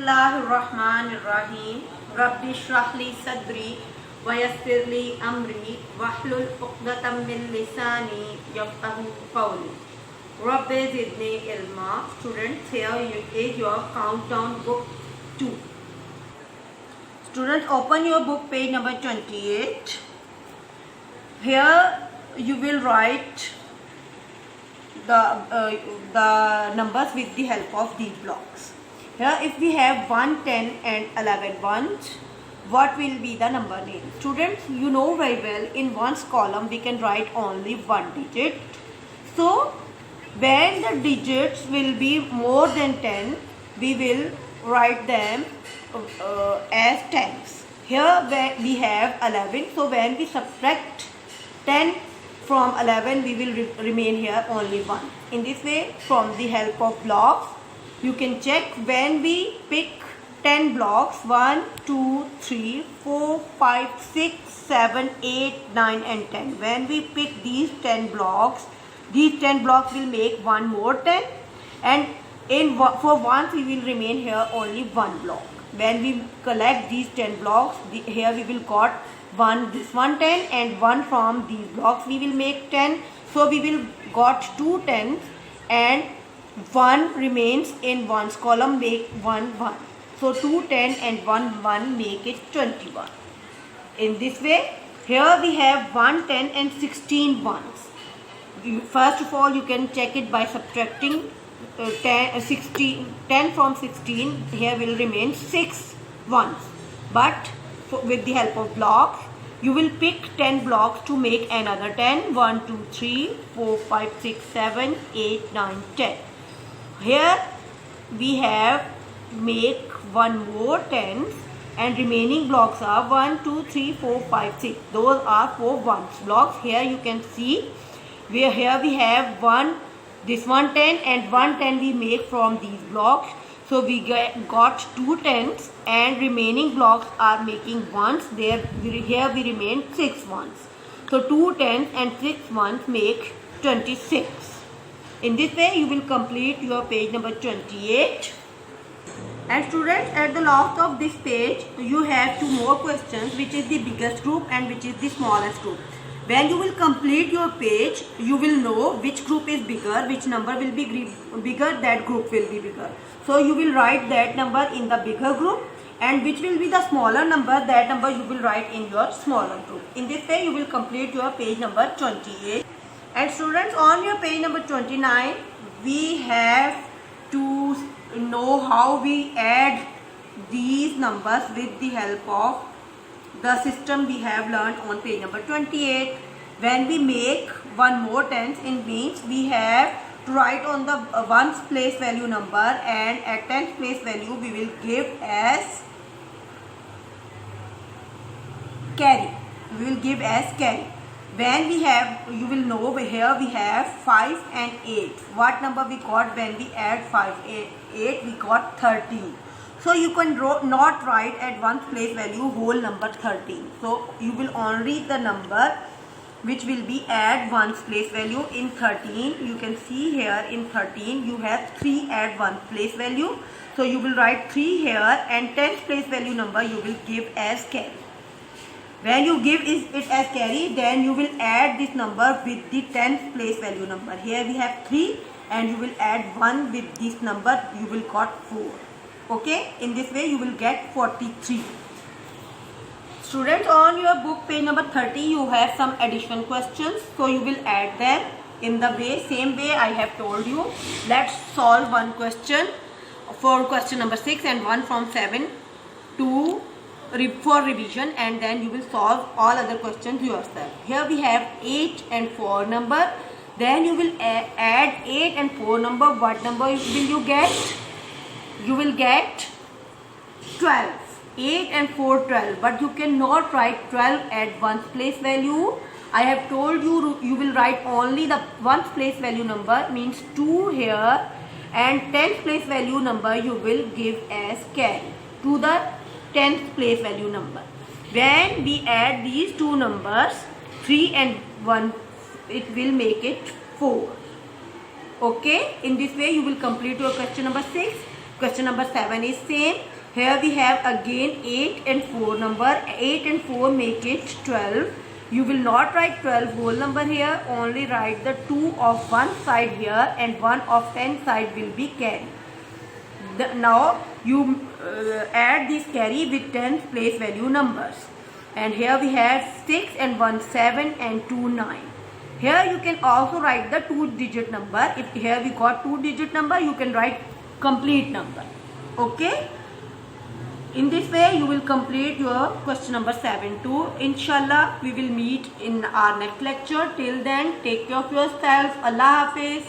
Bismillahirrahmanirrahim. Rabbi shrah li sadri wa yassir li amri wahlul 'uqdatam min lisani yafqahu qawli. Rabbi zidni ilma. Students, here is your countdown book 2. Students, open your book page number 28. Here you will write the numbers with the help of these blocks. Here if we have 1, 10 and 11 ones, what will be the number name? Students, you know very well in ones column we can write only one digit. So when the digits will be more than 10, we will write them as tens. Here we have 11, so when we subtract 10 from 11, we will remain here only 1. In this way, from the help of blocks, you can check when we pick 10 blocks, 1, 2, 3, 4, 5, 6, 7, 8, 9 and 10. When we pick these 10 blocks will make one more 10, and for once we will remain here only one block. When we collect these 10 blocks, here we will got this one 10 and one from these blocks we will make 10. So we will got 2 tens and 1 remains in ones column, make 1 1. So 2 10 and 1 1 make it 21. In this way, here we have 1 10 and 16 ones. First of all, you can check it by subtracting 10 from 16. Here will remain 6 ones. But with the help of blocks, you will pick 10 blocks to make another 10. 1, 2, 3, 4, 5, 6, 7, 8, 9, 10. Here we have make one more 10s and remaining blocks are 1, 2, 3, 4, 5, 6. Those are 4 ones blocks. Here you can see here we have this one 10 and 1 10 we make from these blocks. So we got 2 tens and remaining blocks are making ones. Here we remain 6 ones. So 2 tens and 6 ones make 26. In this way you will complete your page number 28. And students, at the last of this page you have 2 more questions, which is the biggest group and which is the smallest group. When you will complete your page, you will know which group is bigger, which number will be bigger, that group will be bigger. So you will write that number in the bigger group, and which will be the smaller number, that number you will write in your smaller group. In this way you will complete your page number 28. And students, on your page number 29, we have to know how we add these numbers with the help of the system we have learned on page number 28. When we make one more tens, it means we have to write on the ones place value number, and at tens place value we will give as carry. We will give as carry. When we have, you will know here we have 5 and 8. What number we got when we add 5 8? We got 13. So you can not write at ones place value whole number 13. So you will only the number which will be at ones place value in 13. You can see here in 13 you have 3 at ones place value. So you will write 3 here, and tens place value number you will give as carry. When you give it as carry, then you will add this number with the tens place value number. Here we have 3 and you will add 1 with this number, you will got 4. Okay, in this way you will get 43. Students, on your book page number 30 you have some addition questions, so you will add them in the same way I have told you. Let's solve one question for question number 6 and one from 7 for revision, and then you will solve all other questions yourself. Here we have 8 and 4 number. Then you will add 8 and 4 number. What number will you get? You will get 12. 8 and 4 12, but you cannot write 12 at ones place value. I have told you you will write only the ones place value number, means 2 here, and tens place value number you will give as carry to the tens place value number. When we add these two numbers 3 and 1, it will make it 4. Okay, in this way you will complete your question number 6. Question number 7 is same. Here we have again 8 and 4 number. 8 and 4 make it 12. You will not write 12 whole number here, only write the 2 of one side here and 1 of 10 side will be carry. Now you add this carry with 10 place value numbers. And here we have 6 and 1 7 and 2 9. Here you can also write the 2-digit number. If here we got 2-digit number, you can write complete number. Okay. In this way, you will complete your question number 7 too. Inshallah, we will meet in our next lecture. Till then, take care of yourself. Allah Hafiz.